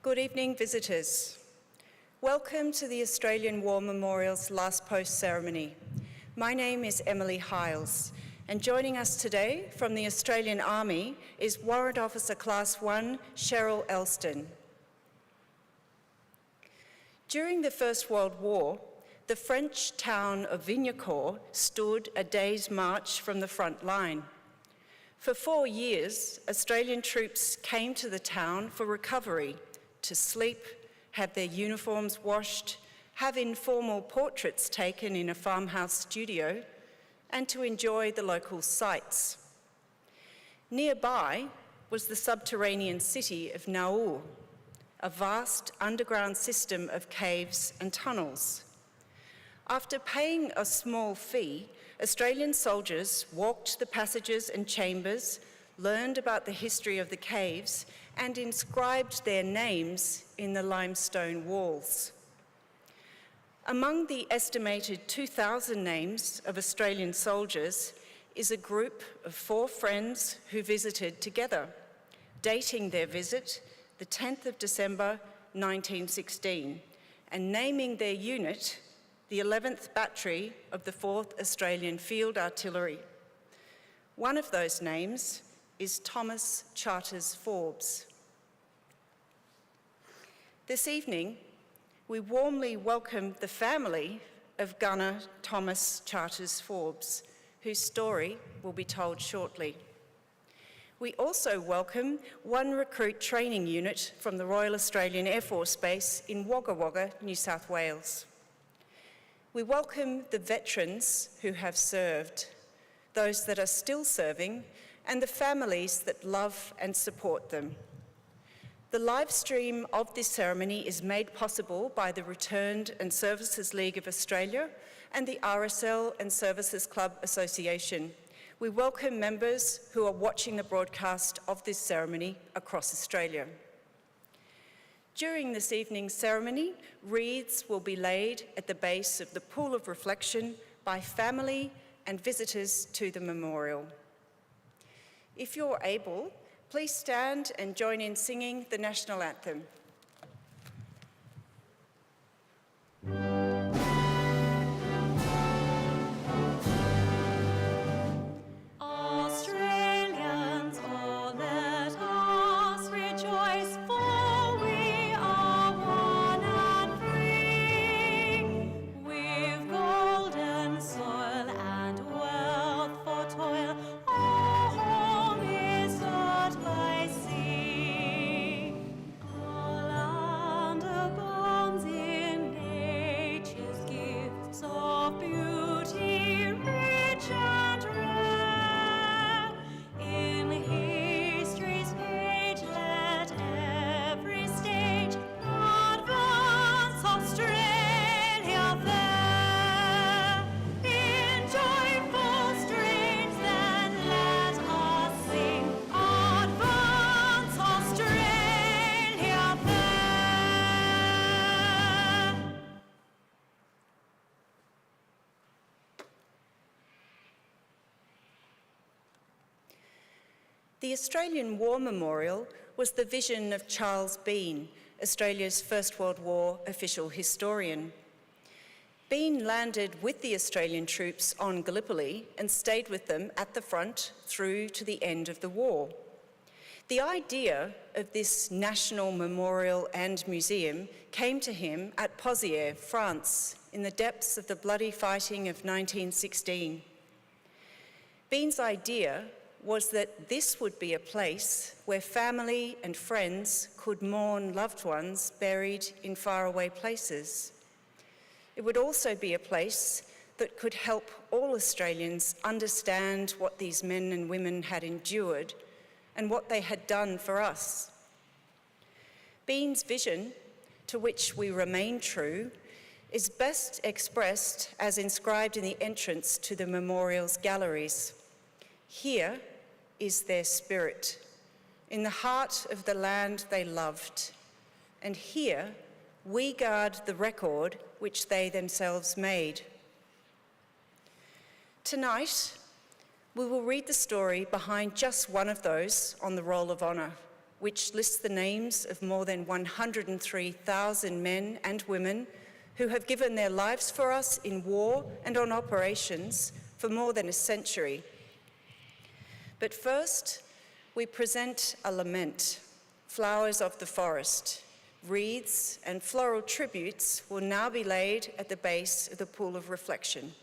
Good evening, visitors. Welcome to the Australian War Memorial's Last Post ceremony. My name is Emily Hiles, and joining us today from the Australian Army is Warrant Officer Class 1, Cheryl Elston. During the First World War, the French town of Vignacourt stood a day's march from the front line. For 4 years, Australian troops came to the town for recovery, to sleep, have their uniforms washed, have informal portraits taken in a farmhouse studio, and to enjoy the local sights. Nearby was the subterranean city of Nauru, a vast underground system of caves and tunnels. After paying a small fee, Australian soldiers walked the passages and chambers, learned about the history of the caves, and inscribed their names in the limestone walls. Among the estimated 2,000 names of Australian soldiers is a group of 4 friends who visited together, dating their visit the 10th of December 1916, and naming their unit the 11th Battery of the 4th Australian Field Artillery. One of those names is Thomas Charters Forbes. This evening, we warmly welcome the family of Gunner Thomas Charters Forbes, whose story will be told shortly. We also welcome one recruit training unit from the Royal Australian Air Force Base in Wagga Wagga, New South Wales. We welcome the veterans who have served, those that are still serving, and the families that love and support them. The live stream of this ceremony is made possible by the Returned and Services League of Australia and the RSL and Services Club Association. We welcome members who are watching the broadcast of this ceremony across Australia. During this evening's ceremony, wreaths will be laid at the base of the Pool of Reflection by family and visitors to the memorial. If you're able, please stand and join in singing the national anthem. Australians, oh, let us rejoice, for we are one and free. We've golden soil and wealth for toil. Our home is not by sea. Our land abounds in nature's gifts of beauty, rich and rare. In history's page, let every stage advance Australia fair. In joyful strains, then let us sing, advance Australia fair. The Australian War Memorial was the vision of Charles Bean, Australia's First World War official historian. Bean landed with the Australian troops on Gallipoli and stayed with them at the front through to the end of the war. The idea of this national memorial and museum came to him at Pozières, France, in the depths of the bloody fighting of 1916. Bean's idea was that this would be a place where family and friends could mourn loved ones buried in faraway places. It would also be a place that could help all Australians understand what these men and women had endured and what they had done for us. Bean's vision, to which we remain true, is best expressed as inscribed in the entrance to the memorial's galleries. Here is their spirit, in the heart of the land they loved. And here we guard the record which they themselves made. Tonight, we will read the story behind just one of those on the Roll of Honour, which lists the names of more than 103,000 men and women who have given their lives for us in war and on operations for more than a century. But first, we present a lament, flowers of the forest. Wreaths and floral tributes will now be laid at the base of the pool of reflection.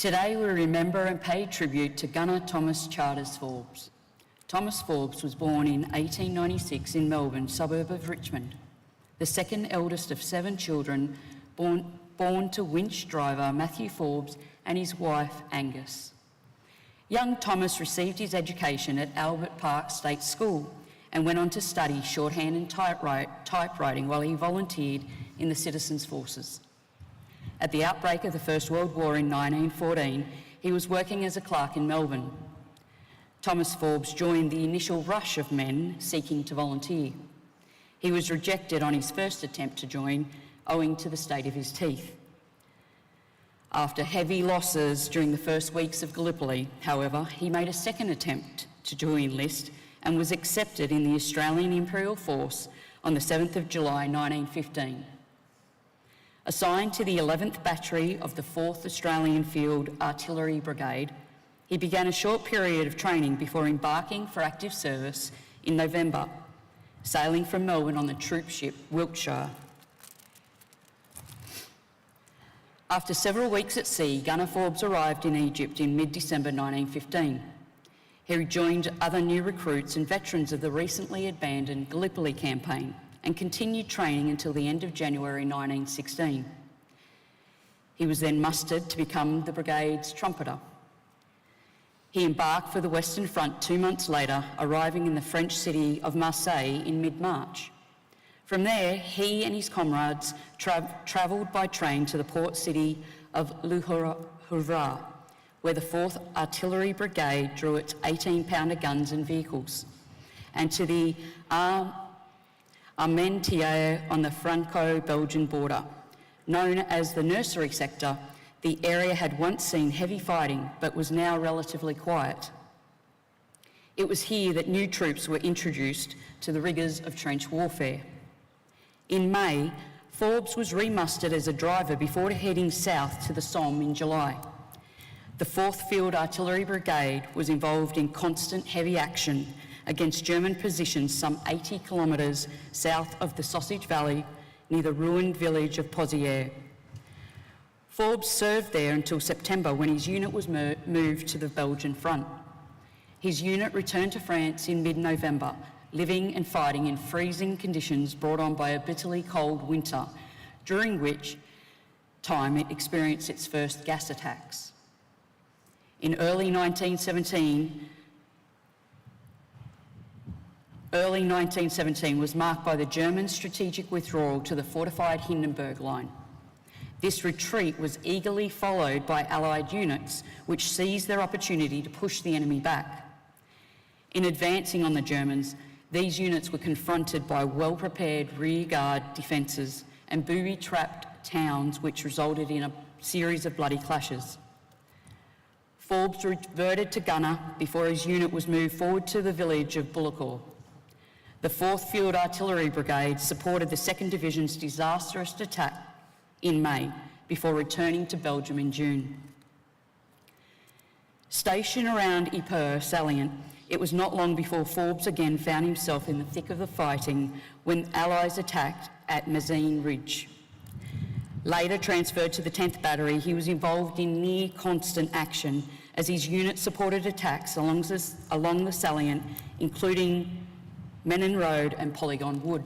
Today we remember and pay tribute to Gunner Thomas Charters Forbes. Thomas Forbes was born in 1896 in Melbourne, suburb of Richmond, the second eldest of 7 children born to winch driver Matthew Forbes and his wife Angus. Young Thomas received his education at Albert Park State School and went on to study shorthand and typewriting while he volunteered in the Citizens Forces. At the outbreak of the First World War in 1914, he was working as a clerk in Melbourne. Thomas Forbes joined the initial rush of men seeking to volunteer. He was rejected on his first attempt to join, owing to the state of his teeth. After heavy losses during the first weeks of Gallipoli, however, he made a second attempt to enlist and was accepted in the Australian Imperial Force on the 7th of July 1915. Assigned to the 11th Battery of the 4th Australian Field Artillery Brigade, he began a short period of training before embarking for active service in November, sailing from Melbourne on the troop ship Wiltshire. After several weeks at sea, Gunner Forbes arrived in Egypt in mid-December 1915. He rejoined other new recruits and veterans of the recently abandoned Gallipoli campaign and continued training until the end of January 1916. He was then mustered to become the brigade's trumpeter. He embarked for the Western Front 2 months later, arriving in the French city of Marseille in mid-March. From there, he and his comrades travelled by train to the port city of Le Havre, where the 4th Artillery Brigade drew its 18-pounder guns and vehicles, and to the Armentières on the Franco-Belgian border. Known as the Nursery Sector, the area had once seen heavy fighting, but was now relatively quiet. It was here that new troops were introduced to the rigours of trench warfare. In May, Forbes was remustered as a driver before heading south to the Somme in July. The 4th Field Artillery Brigade was involved in constant heavy action against German positions some 80 kilometres south of the Sausage Valley near the ruined village of Pozières. Forbes served there until September, when his unit was moved to the Belgian front. His unit returned to France in mid-November, living and fighting in freezing conditions brought on by a bitterly cold winter, during which time it experienced its first gas attacks. In early 1917 was marked by the German strategic withdrawal to the fortified Hindenburg Line. This retreat was eagerly followed by Allied units, which seized their opportunity to push the enemy back. In advancing on the Germans, these units were confronted by well-prepared rearguard defences and booby-trapped towns, which resulted in a series of bloody clashes. Forbes reverted to gunner before his unit was moved forward to the village of Bullecourt. The 4th Field Artillery Brigade supported the 2nd Division's disastrous attack in May, before returning to Belgium in June. Stationed around Ypres salient, it was not long before Forbes again found himself in the thick of the fighting when Allies attacked at Mazine Ridge. Later transferred to the 10th Battery, he was involved in near constant action as his unit supported attacks along the salient, including Menin Road and Polygon Wood.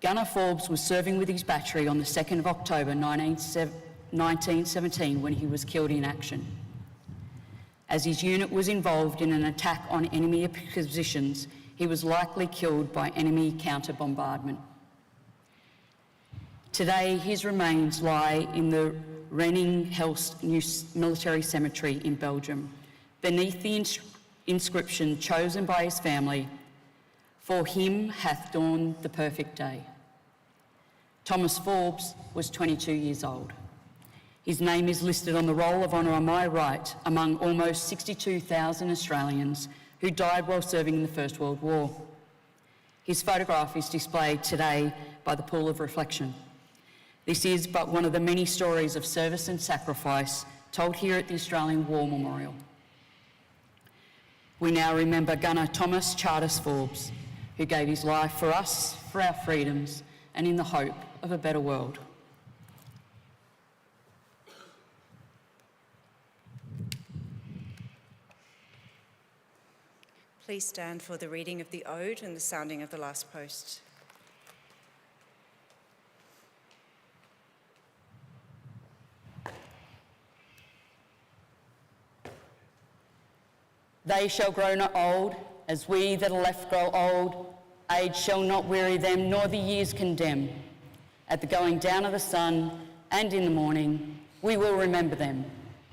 Gunner Forbes was serving with his battery on the 2nd of October 1917 when he was killed in action. As his unit was involved in an attack on enemy positions, he was likely killed by enemy counter-bombardment. Today, his remains lie in the Renninghorst Military Cemetery in Belgium, beneath the inscription chosen by his family, "For him hath dawned the perfect day." Thomas Forbes was 22 years old. His name is listed on the Roll of Honour on my right among almost 62,000 Australians who died while serving in the First World War. His photograph is displayed today by the Pool of Reflection. This is but one of the many stories of service and sacrifice told here at the Australian War Memorial. We now remember Gunner Thomas Charters Forbes, who gave his life for us, for our freedoms, and in the hope of a better world. Please stand for the reading of the Ode and the sounding of the last post. They shall grow not old, as we that are left grow old. Age shall not weary them, nor the years condemn. At the going down of the sun and in the morning, we will remember them.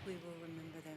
We will remember them.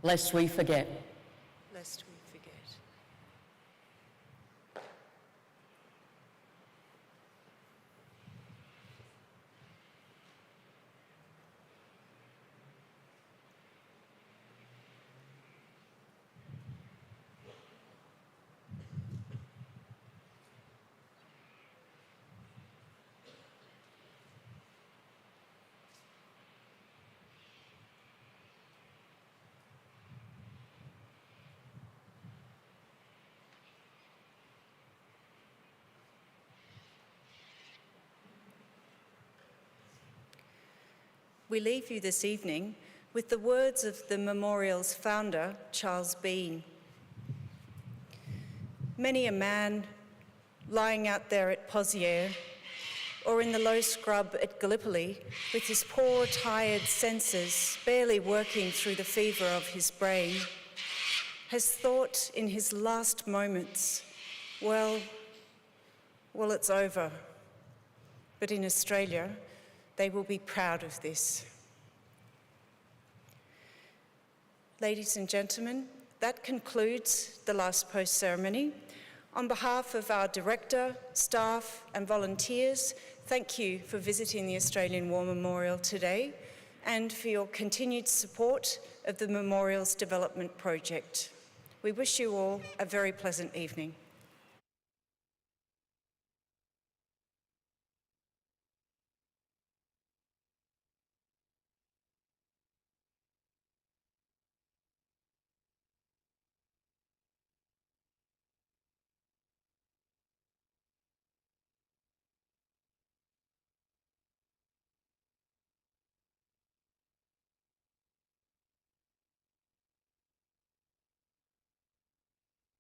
Lest we forget. Lest we forget. We leave you this evening with the words of the memorial's founder, Charles Bean. Many a man lying out there at Pozières or in the low scrub at Gallipoli with his poor, tired senses barely working through the fever of his brain has thought in his last moments, well, it's over. But in Australia, they will be proud of this. Ladies and gentlemen, that concludes the last post ceremony. On behalf of our director, staff and volunteers, thank you for visiting the Australian War Memorial today and for your continued support of the Memorial's development project. We wish you all a very pleasant evening.